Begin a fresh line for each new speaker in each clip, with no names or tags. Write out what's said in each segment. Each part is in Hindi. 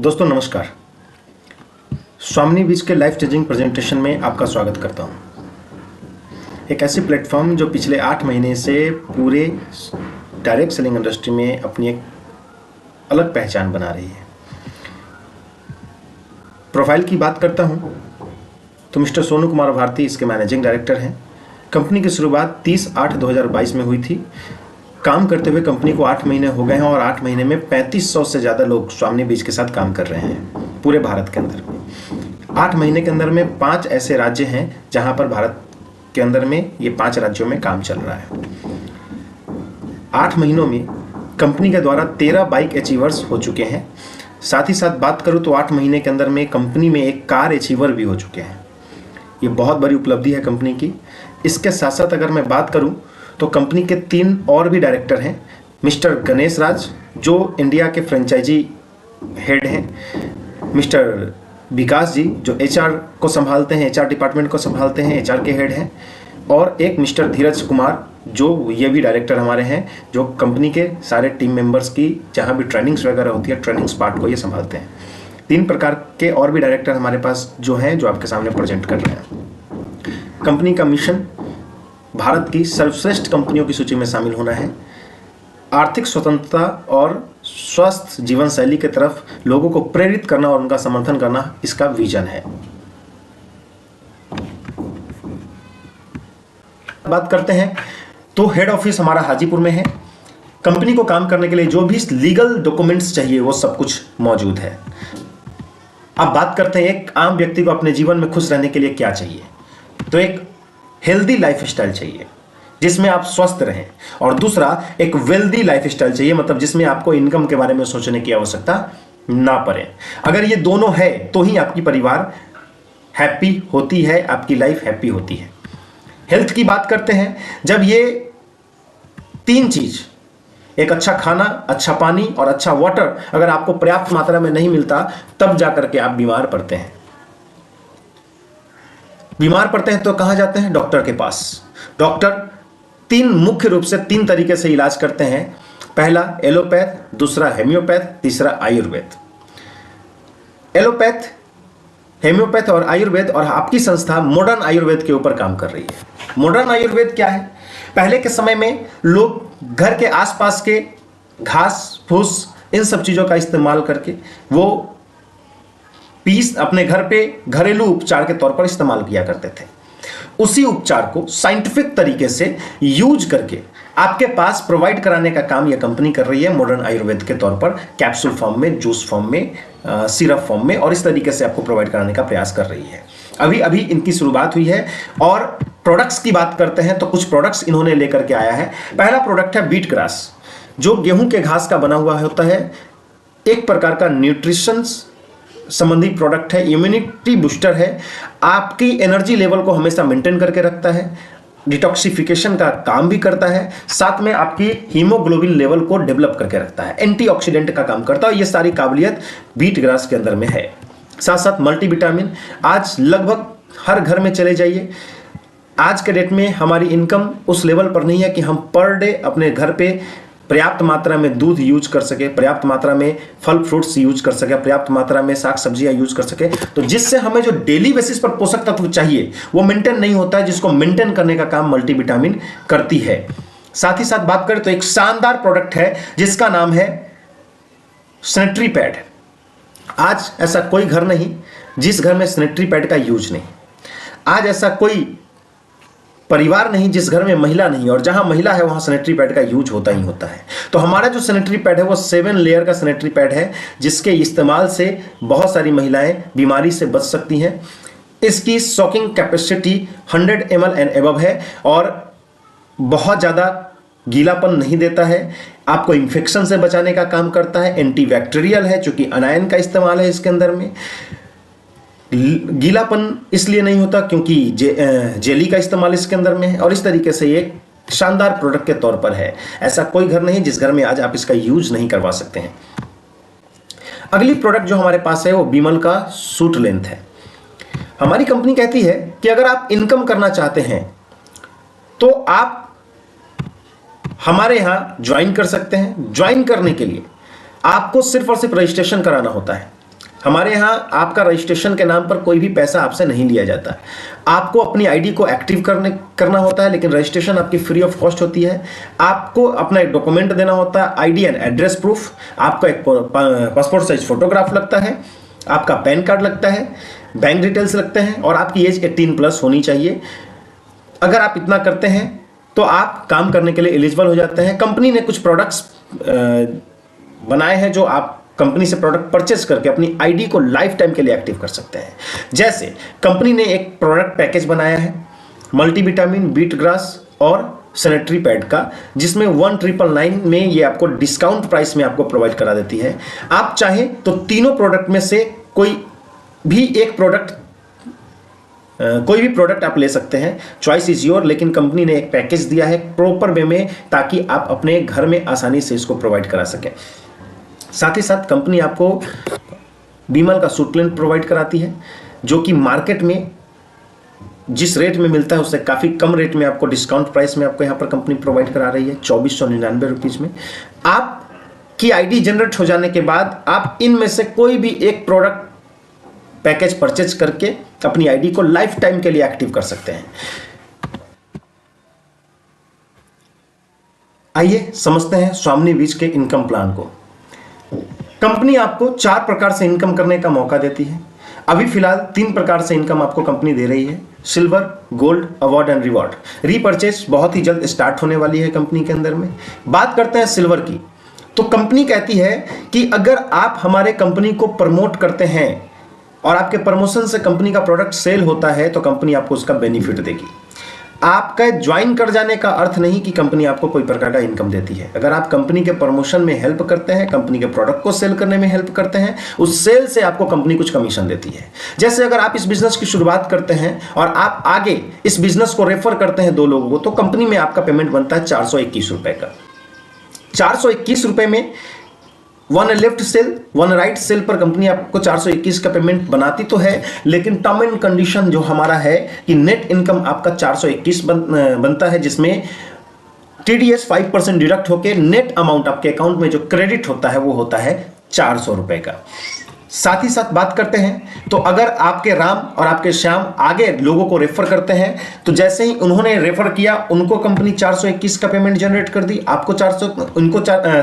दोस्तों नमस्कार। स्वामिनी बीज के लाइफ चेंजिंग प्रेजेंटेशन में आपका स्वागत करता हूं। एक ऐसी प्लेटफॉर्म जो पिछले 8 महीने से पूरे डायरेक्ट सेलिंग इंडस्ट्री में अपनी एक अलग पहचान बना रही है। प्रोफाइल की बात करता हूं तो मिस्टर सोनू कुमार भारती इसके मैनेजिंग डायरेक्टर हैं। कंपनी की शुरुआत 30/8/2022 में हुई थी। काम करते हुए कंपनी को 8 महीने हो गए हैं और 8 महीने में 3500 से ज़्यादा लोग स्वामिनी बीज के साथ काम कर रहे हैं पूरे भारत के अंदर। 8 महीने के अंदर में 5 ऐसे राज्य हैं जहां पर भारत के अंदर में ये 5 राज्यों में काम चल रहा है। 8 महीनों में कंपनी के द्वारा 13 बाइक अचीवर्स हो चुके हैं। साथ ही साथ बात करूं तो 8 महीने के अंदर में कंपनी में एक कार अचीवर भी हो चुके हैं। ये बहुत बड़ी उपलब्धि है कंपनी की। इसके साथ साथ अगर मैं बात करूं तो कंपनी के 3 और भी डायरेक्टर हैं। मिस्टर गणेश राज जो इंडिया के फ्रेंचाइजी हेड हैं, मिस्टर विकास जी जो एचआर को संभालते हैं, एचआर डिपार्टमेंट को संभालते हैं, एचआर के हेड हैं, और एक मिस्टर धीरज कुमार जो ये भी डायरेक्टर हमारे हैं, जो कंपनी के सारे टीम मेंबर्स की जहाँ भी ट्रेनिंग्स वगैरह होती है ट्रेनिंग्स पार्ट को ये संभालते हैं। 3 प्रकार के और भी डायरेक्टर हमारे पास जो हैं, जो आपके सामने प्रेजेंट कर रहे हैं। कंपनी का मिशन भारत की सर्वश्रेष्ठ कंपनियों की सूची में शामिल होना है। आर्थिक स्वतंत्रता और स्वस्थ जीवन शैली की तरफ लोगों को प्रेरित करना और उनका समर्थन करना इसका विजन है। बात करते हैं तो हेड ऑफिस हमारा हाजीपुर में है। कंपनी को काम करने के लिए जो भी लीगल डॉक्यूमेंट्स चाहिए वो सब कुछ मौजूद है। अब बात करते हैं एक आम व्यक्ति को अपने जीवन में खुश रहने के लिए क्या चाहिए। तो एक हेल्दी लाइफ स्टाइल चाहिए जिसमें आप स्वस्थ रहें, और दूसरा एक वेल्दी लाइफ स्टाइल चाहिए, मतलब जिसमें आपको इनकम के बारे में सोचने की आवश्यकता ना पड़े। अगर ये दोनों है तो ही आपकी परिवार हैप्पी होती है, आपकी लाइफ हैप्पी होती है। हेल्थ की बात करते हैं, जब ये 3 चीज, एक अच्छा खाना, अच्छा पानी और अच्छा वाटर अगर आपको पर्याप्त मात्रा में नहीं मिलता तब जाकर के आप बीमार पड़ते हैं। बीमार पड़ते हैं तो कहां जाते हैं? डॉक्टर के पास। डॉक्टर मुख्य रूप से 3 तरीके से इलाज करते हैं। पहला एलोपैथ, दूसरा हेम्योपैथ, तीसरा आयुर्वेद। एलोपैथ, हेम्योपैथ और आयुर्वेद, और आपकी संस्था मॉडर्न आयुर्वेद के ऊपर काम कर रही है। मॉडर्न आयुर्वेद क्या है? पहले के समय में लोग घर के आसपास के घास फूस इन सब चीजों का इस्तेमाल करके वो पीस अपने घर पे घरेलू उपचार के तौर पर इस्तेमाल किया करते थे। उसी उपचार को साइंटिफिक तरीके से यूज करके आपके पास प्रोवाइड कराने का काम यह कंपनी कर रही है मॉडर्न आयुर्वेद के तौर पर, कैप्सूल फॉर्म में, जूस फॉर्म में, सिरप फॉर्म में, और इस तरीके से आपको प्रोवाइड कराने का प्रयास कर रही है। अभी अभी इनकी शुरुआत हुई है। और प्रोडक्ट्स की बात करते हैं तो कुछ प्रोडक्ट्स इन्होंने लेकर के आया है। पहला प्रोडक्ट है बीट ग्रास, जो गेहूं के घास का बना हुआ होता है। एक प्रकार का न्यूट्रिशन संबंधी प्रोडक्ट है, इम्यूनिटी बूस्टर है, आपकी एनर्जी लेवल को हमेशा मेंटेन करके रखता है, डिटॉक्सिफिकेशन का काम भी करता है, साथ में आपकी हीमोग्लोबिन लेवल को डेवलप करके रखता है, एंटीऑक्सीडेंट का काम करता है। ये सारी काबिलियत बीट ग्रास के अंदर में है। साथ साथ मल्टीविटामिन, आज लगभग हर घर में चले जाइए, आज के डेट में हमारी इनकम उस लेवल पर नहीं है कि हम पर डे अपने घर पे पर्याप्त मात्रा में दूध यूज कर सके, पर्याप्त मात्रा में फल फ्रूट्स यूज कर सके, पर्याप्त मात्रा में साग सब्जियां यूज कर सके। तो जिससे हमें जो डेली बेसिस पर पोषक तत्व चाहिए वो मेंटेन नहीं होता है, जिसको मेंटेन करने का काम मल्टीविटामिन करती है। साथ ही साथ बात करें तो एक शानदार प्रोडक्ट है जिसका नाम है सैनिटरी पैड। आज ऐसा कोई घर नहीं जिस घर में सैनिटरी पैड का यूज नहीं। आज ऐसा कोई परिवार नहीं जिस घर में महिला नहीं, और जहां महिला है वहां सैनिटरी पैड का यूज होता ही होता है। तो हमारा जो सैनिटरी पैड है वो 7 लेयर का सैनिटरी पैड है, जिसके इस्तेमाल से बहुत सारी महिलाएं बीमारी से बच सकती हैं। इसकी soaking capacity 100 ml and above है, और बहुत ज़्यादा गीलापन नहीं देता है, आपको इन्फेक्शन से बचाने का काम करता है, एंटीबैक्टीरियल है चूंकि अनायन का इस्तेमाल है इसके अंदर में। गीलापन इसलिए नहीं होता क्योंकि जेली का इस्तेमाल इसके अंदर में है, और इस तरीके से ये शानदार प्रोडक्ट के तौर पर है। ऐसा कोई घर नहीं जिस घर में आज आप इसका यूज नहीं करवा सकते हैं। अगली प्रोडक्ट जो हमारे पास है वो बीमल का सूट लेंथ है। हमारी कंपनी कहती है कि अगर आप इनकम करना चाहते हैं तो आप हमारे यहां ज्वाइन कर सकते हैं। ज्वाइन करने के लिए आपको सिर्फ और सिर्फ रजिस्ट्रेशन कराना होता है। हमारे यहाँ आपका रजिस्ट्रेशन के नाम पर कोई भी पैसा आपसे नहीं लिया जाता। आपको अपनी आईडी को एक्टिव करना होता है, लेकिन रजिस्ट्रेशन आपकी फ्री ऑफ कॉस्ट होती है। आपको अपना एक डॉक्यूमेंट देना होता है, आईडी एंड एड्रेस प्रूफ, आपका एक पासपोर्ट साइज फोटोग्राफ लगता है, आपका पैन कार्ड लगता है, बैंक डिटेल्स लगते हैं और आपकी एज 18+ होनी चाहिए। अगर आप इतना करते हैं तो आप काम करने के लिए एलिजिबल हो जाते हैं। कंपनी ने कुछ प्रोडक्ट्स बनाए हैं जो आप कंपनी से प्रोडक्ट परचेस करके अपनी आईडी को लाइफ टाइम के लिए एक्टिव कर सकते हैं। जैसे कंपनी ने एक प्रोडक्ट पैकेज बनाया है मल्टीविटामिन, बीट ग्रास और सैनिटरी पैड का, जिसमें 1999 में ये आपको डिस्काउंट प्राइस में आपको प्रोवाइड करा देती है। आप चाहें तो तीनों प्रोडक्ट में से कोई भी प्रोडक्ट आप ले सकते हैं, चॉइस इज योर। लेकिन कंपनी ने एक पैकेज दिया है प्रॉपर वे में, ताकि आप अपने घर में आसानी से इसको प्रोवाइड करा सकें। साथ ही साथ कंपनी आपको बीमल का सूटलेंट प्रोवाइड कराती है, जो कि मार्केट में जिस रेट में मिलता है उससे काफ़ी कम रेट में आपको डिस्काउंट प्राइस में आपको यहाँ पर कंपनी प्रोवाइड करा रही है 2499 रुपीज़ में। आपकी आईडी जनरेट हो जाने के बाद आप इनमें से कोई भी एक प्रोडक्ट पैकेज परचेज करके अपनी आईडी को लाइफ टाइम के लिए एक्टिव कर सकते हैं। आइए समझते हैं स्वामिनी वीज के इनकम प्लान को। कंपनी आपको 4 प्रकार से इनकम करने का मौका देती है। अभी फिलहाल 3 प्रकार से इनकम आपको कंपनी दे रही है, silver, gold, award and reward. Repurchase बहुत ही जल्द स्टार्ट होने वाली है कंपनी के अंदर में। बात करते हैं सिल्वर की, तो कंपनी कहती है कि अगर आप हमारे कंपनी को प्रमोट करते हैं और आपके प्रमोशन से कंपनी का प्रोडक्ट सेल होता है तो कंपनी आपको उसका बेनिफिट देगी। आपका ज्वाइन कर जाने का अर्थ नहीं कि कंपनी आपको कोई प्रकार का इनकम देती है। अगर आप कंपनी के प्रमोशन में हेल्प करते हैं, कंपनी के प्रोडक्ट को सेल करने में हेल्प करते हैं, उस सेल से आपको कंपनी कुछ कमीशन देती है। जैसे अगर आप इस बिजनेस की शुरुआत करते हैं और आप आगे इस बिजनेस को रेफर करते हैं 2 लोगों को, तो कंपनी में आपका पेमेंट बनता है 421 रुपए का। 421 रुपए में 1 लेफ्ट सेल 1 राइट सेल पर कंपनी आपको 421 का पेमेंट बनाती तो है, लेकिन टर्म एंड कंडीशन जो हमारा है कि नेट इनकम आपका 421 बनता है, जिसमें टीडीएस 5% डिडक्ट होकर नेट अमाउंट आपके अकाउंट में जो क्रेडिट होता है वो होता है 400 रुपए का। साथ ही साथ बात करते हैं तो अगर आपके राम और आपके श्याम आगे लोगों को रेफर करते हैं, तो जैसे ही उन्होंने रेफर किया उनको कंपनी 421 का पेमेंट जनरेट कर दी, आपको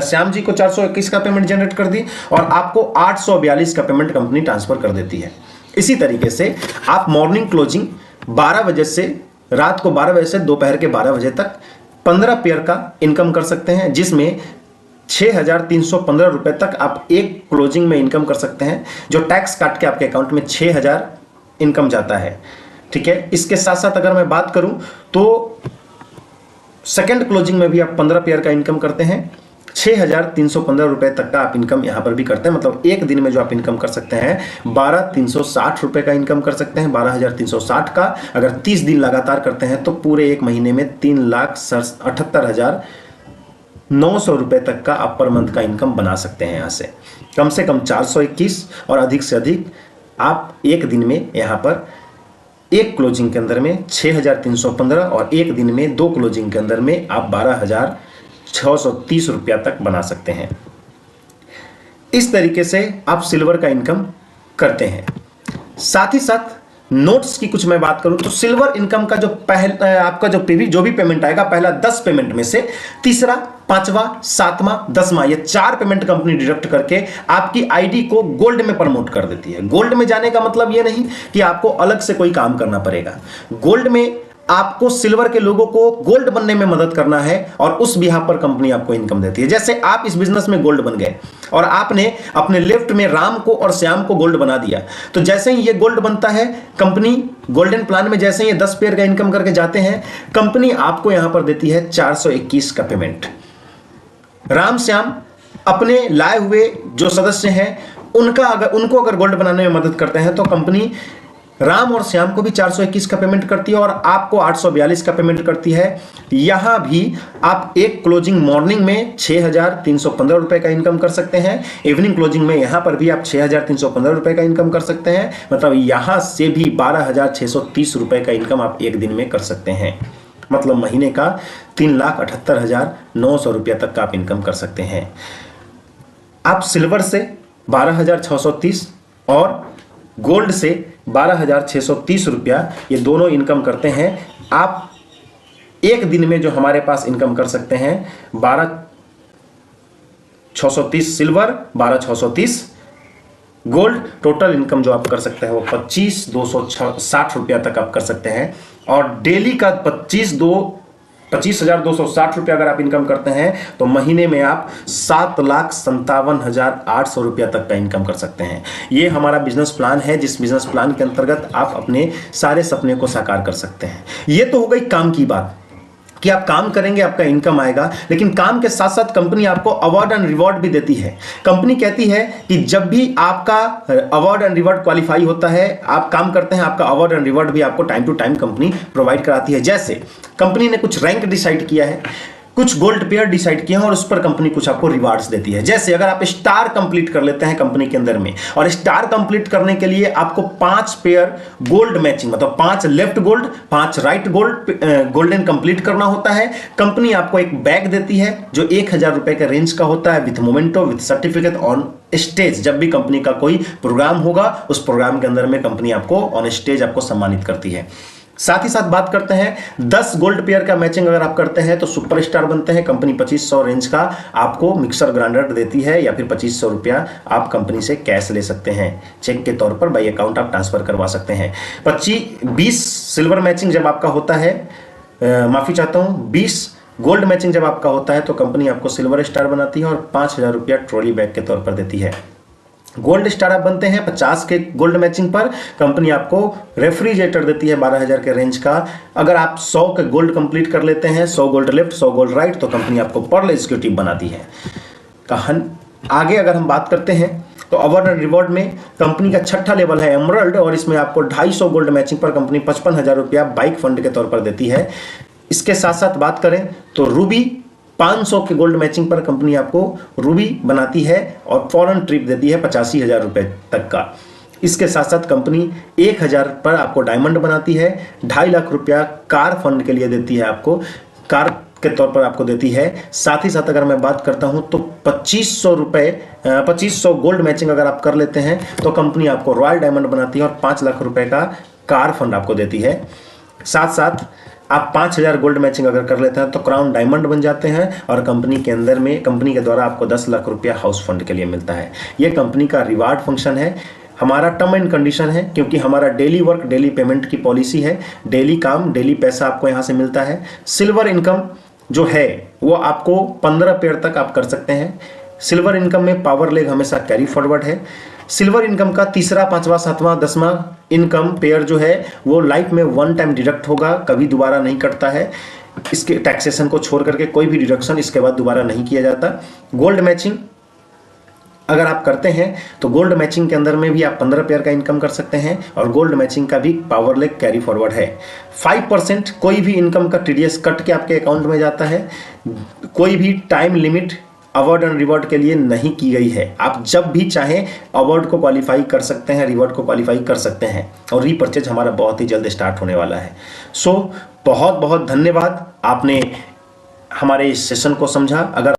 श्याम जी को 421 का पेमेंट जनरेट कर दी और आपको 842 का पेमेंट कंपनी ट्रांसफर कर देती है। इसी तरीके से आप मॉर्निंग क्लोजिंग 12 बजे से रात को 12 बजे से दोपहर के 12 बजे तक 15 पेयर का इनकम कर सकते हैं, जिसमें 6,315 रुपए तक आप एक क्लोजिंग में इनकम कर सकते हैं, जो टैक्स काट के आपके अकाउंट में 6,000 इनकम जाता है। ठीक है, इसके साथ साथ अगर मैं बात करूं तो सेकंड क्लोजिंग में भी आप 15 पेयर का इनकम करते हैं, 6,315 रुपए तक का आप इनकम यहां पर भी करते हैं। मतलब एक दिन में जो आप इनकम कर सकते हैं 12,360 रुपए का इनकम कर सकते हैं। 12,360 का अगर 30 दिन लगातार करते हैं तो पूरे एक महीने में 3,78,900 रुपए तक का आप पर मंथ का इनकम बना सकते हैं। यहाँ से कम 421 और अधिक से अधिक आप एक दिन में यहाँ पर एक क्लोजिंग के अंदर में 6,315 और एक दिन में 2 क्लोजिंग के अंदर में आप 12,630 रुपया तक बना सकते हैं। इस तरीके से आप सिल्वर का इनकम करते हैं। साथ ही साथ नोट्स की कुछ मैं बात करूं तो सिल्वर इनकम का जो आपका जो भी पेमेंट आएगा, पहला 10 पेमेंट में से तीसरा, 5वां, 7वां, 10वां ये 4 पेमेंट कंपनी डिडक्ट करके आपकी आईडी को गोल्ड में प्रमोट कर देती है। गोल्ड में जाने का मतलब ये नहीं कि आपको अलग से कोई काम करना पड़ेगा। गोल्ड में आपको सिल्वर के लोगों को गोल्ड बनने में मदद करना है और उस बिहाफ पर कंपनी आपको इनकम देती है। जैसे आप इस बिजनेस में गोल्ड बन गए और आपने अपने लेफ्ट में राम को और श्याम को गोल्ड बना दिया, तो जैसे ही ये गोल्ड बनता है कंपनी गोल्डन प्लान में जैसे ही 10 पेयर का इनकम करके जाते हैं, कंपनी आपको यहां पर देती है 421 का पेमेंट। राम श्याम अपने लाए हुए जो सदस्य हैं उनको अगर गोल्ड बनाने में मदद करते हैं तो कंपनी राम और श्याम को भी 421 का पेमेंट करती है और आपको 842 का पेमेंट करती है। यहां भी आप एक क्लोजिंग मॉर्निंग में 6,315 रुपए का इनकम कर सकते हैं, इवनिंग क्लोजिंग में यहां पर भी आप 6,315 रुपए का इनकम कर सकते हैं। मतलब यहां से भी 12,630 रुपए का इनकम आप एक दिन में कर सकते हैं। मतलब महीने का 3,78,900 रुपया तक का आप इनकम कर सकते हैं। आप सिल्वर से 12,630 और गोल्ड से 12,630 रुपया, ये दोनों इनकम करते हैं। आप एक दिन में जो हमारे पास इनकम कर सकते हैं 12,630 सिल्वर, 12,630 गोल्ड, टोटल इनकम जो आप कर सकते हैं वो 25,260 रुपया तक आप कर सकते हैं। और डेली का 25,260 रुपया अगर आप इनकम करते हैं तो महीने में आप 7,57,800 रुपया तक का इनकम कर सकते हैं। ये हमारा बिजनेस प्लान है, जिस बिजनेस प्लान के अंतर्गत आप अपने सारे सपने को साकार कर सकते हैं। ये तो हो गई काम की बात कि आप काम करेंगे आपका इनकम आएगा, लेकिन काम के साथ साथ कंपनी आपको अवार्ड एंड रिवॉर्ड भी देती है। कंपनी कहती है कि जब भी आपका अवार्ड एंड रिवॉर्ड क्वालिफाई होता है, आप काम करते हैं, आपका अवार्ड एंड रिवॉर्ड भी आपको time to time company provide कराती है। जैसे कंपनी ने कुछ रैंक डिसाइड किया है, कुछ गोल्ड पेयर डिसाइड किया है और उस पर कंपनी कुछ आपको रिवार्ड्स देती है। जैसे अगर आप स्टार कंप्लीट कर लेते हैं कंपनी के अंदर में, और स्टार कंप्लीट करने के लिए आपको 5 पेयर गोल्ड मैचिंग, मतलब 5 left gold 5 right gold golden complete करना होता है। कंपनी आपको एक बैग देती है जो 1,000 रुपए के रेंज का होता है, with memento, with certificate on stage. जब भी कंपनी का कोई प्रोग्राम होगा उस प्रोग्राम के अंदर में कंपनी आपको ऑन स्टेज आपको सम्मानित करती है। साथ ही साथ बात करते हैं 10 गोल्ड पेयर का मैचिंग अगर आप करते हैं तो सुपरस्टार बनते हैं। कंपनी 2500 रेंज का आपको मिक्सर ग्राइंडर देती है, या फिर 2500 रुपया आप कंपनी से कैश ले सकते हैं, चेक के तौर पर बाई अकाउंट आप ट्रांसफर करवा सकते हैं। 20 सिल्वर मैचिंग जब आपका होता है, माफी चाहता हूं, 20 गोल्ड मैचिंग जब आपका होता है तो कंपनी आपको सिल्वर स्टार बनाती है और 5,000 रुपया ट्रॉली बैग के तौर पर देती है। गोल्ड स्टार आप बनते हैं 50 के गोल्ड मैचिंग पर, कंपनी आपको रेफ्रिजरेटर देती है 12,000 के रेंज का। अगर आप 100 के गोल्ड कंप्लीट कर लेते हैं, 100 गोल्ड लेफ्ट 100 गोल्ड राइट, तो कंपनी आपको पर्ल एग्जीक्यूटिव बनाती है। आगे अगर हम बात करते हैं तो अवार्ड एंड रिवॉर्ड में कंपनी का 6ठा लेवल है एमरल्ड, और इसमें आपको 250 गोल्ड मैचिंग पर कंपनी 55,000 रुपया बाइक फंड के तौर पर देती है। इसके साथ साथ बात करें तो रूबी 500 के गोल्ड मैचिंग पर कंपनी आपको रूबी बनाती है और फॉरेन ट्रिप देती है 85,000 रुपए तक का। इसके साथ साथ कंपनी 1,000 पर आपको डायमंड बनाती है, 2.5 लाख रुपया कार फंड के लिए देती है, आपको कार के तौर पर आपको देती है। साथ ही साथ अगर मैं बात करता हूं तो 2500 गोल्ड मैचिंग अगर आप कर लेते हैं तो कंपनी आपको रॉयल डायमंड बनाती है और 5 लाख रुपए का कार फंड आपको देती है। साथ साथ आप 5,000 गोल्ड मैचिंग अगर कर लेते हैं तो क्राउन डायमंड बन जाते हैं और कंपनी के अंदर में कंपनी के द्वारा आपको 10 लाख रुपया हाउस फंड के लिए मिलता है। यह कंपनी का रिवार्ड फंक्शन है, हमारा टर्म एंड कंडीशन है, क्योंकि हमारा डेली वर्क डेली पेमेंट की पॉलिसी है। डेली काम डेली पैसा आपको यहाँ से मिलता है। सिल्वर इनकम जो है वो आपको 15 पेयर तक आप कर सकते हैं। सिल्वर इनकम में पावर लेग हमेशा कैरी फॉरवर्ड है। सिल्वर इनकम का 3रा 5वां 7वां 10वां इनकम पेयर जो है वो लाइफ में 1 टाइम डिडक्ट होगा, कभी दोबारा नहीं कटता है। इसके टैक्सेशन को छोड़ करके कोई भी डिडक्शन इसके बाद दोबारा नहीं किया जाता। गोल्ड मैचिंग अगर आप करते हैं तो गोल्ड मैचिंग के अंदर में भी आप 15 पेयर का इनकम कर सकते हैं और गोल्ड मैचिंग का भी पावर लेग कैरी फॉरवर्ड है। 5% कोई भी इनकम का टीडीएस कट के आपके अकाउंट में जाता है। कोई भी time limit award and reward के लिए नहीं की गई है। आप जब भी चाहें अवार्ड को क्वालिफाई कर सकते हैं, रिवॉर्ड को क्वालिफाई कर सकते हैं, और रीपर्चेज हमारा बहुत ही जल्द स्टार्ट होने वाला है। सो बहुत बहुत धन्यवाद, आपने हमारे इस सेशन को समझा। अगर